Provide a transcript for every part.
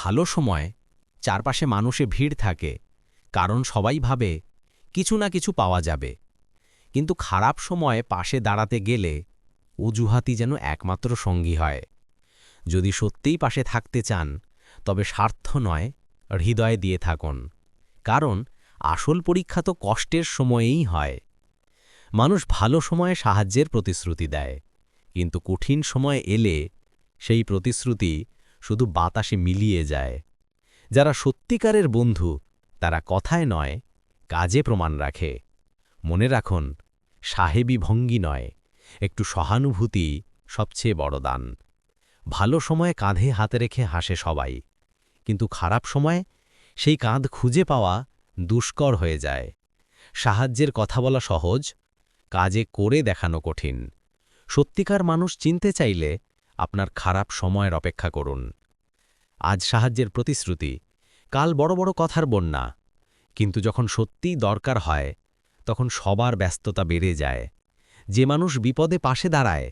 ভালো সময় চারপাশে মানুষে ভিড় থাকে, কারণ সবাই ভাবে কিছু না কিছু পাওয়া যাবে। কিন্তু খারাপ সময়ে পাশে দাঁড়াতে গেলে অজুহাতই যেন একমাত্র সঙ্গী হয়। যদি সত্যিই পাশে থাকতে চান, তবে স্বার্থ নয়, হৃদয় দিয়ে থাকুন। কারণ আসল পরীক্ষা তো কষ্টের সময়েই হয়। মানুষ ভালো সময়ে সাহায্যের প্রতিশ্রুতি দেয়, কিন্তু কঠিন সময় এলে সেই প্রতিশ্রুতি শুধু বাতাসে মিলিয়ে যায়। যারা সত্যিকারের বন্ধু, তারা কথায় নয়, কাজে প্রমাণ রাখে। মনে রাখুন, সাহেবী ভঙ্গি নয়, একটু সহানুভূতি সবচেয়ে বড় দান। ভালো সময়ে কাঁধে হাতে রেখে হাসে সবাই, কিন্তু খারাপ সময়ে সেই কাঁধ খুঁজে পাওয়া দুষ্কর হয়ে যায়। সাহায্যের কথা বলা সহজ, কাজে করে দেখানো কঠিন। সত্যিকার মানুষ চিনতে চাইলে আপনার খারাপ সময়ের অপেক্ষা করুন। আজ সাহায্যের প্রতিশ্রুতি, কাল বড় বড় কথার বন্যা। কিন্তু যখন সত্যিই দরকার হয়, তখন সবার ব্যস্ততা বেড়ে যায়। যে মানুষ বিপদে পাশে দাঁড়ায়,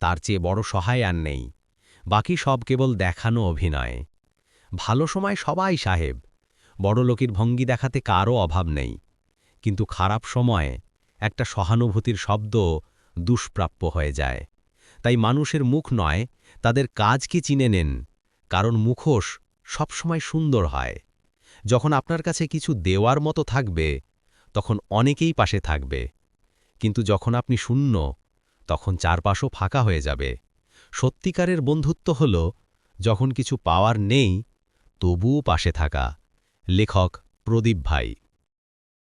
তার চেয়ে বড় সহায় আর নেই। বাকি সব কেবল দেখানো অভিনয়। ভালো সময় সবাই সাহেব, বড়লোকের ভঙ্গি দেখাতে কারও অভাব নেই। কিন্তু খারাপ সময়ে একটা সহানুভূতির শব্দ দুষ্প্রাপ্য হয়ে যায়। তাই মানুষের মুখ নয়, তাদের কাজকে চিনে নেন, কারণ মুখোশ সবসময় সুন্দর হয়। যখন আপনার কাছে কিছু দেওয়ার মতো থাকবে, তখন অনেকেই পাশে থাকবে। কিন্তু যখন আপনি শূন্য, তখন চারপাশও ফাঁকা হয়ে যাবে। সত্যিকারের বন্ধুত্ব হল যখন কিছু পাওয়ার নেই, তবুও পাশে থাকা। লেখক প্রদীপ ভাই।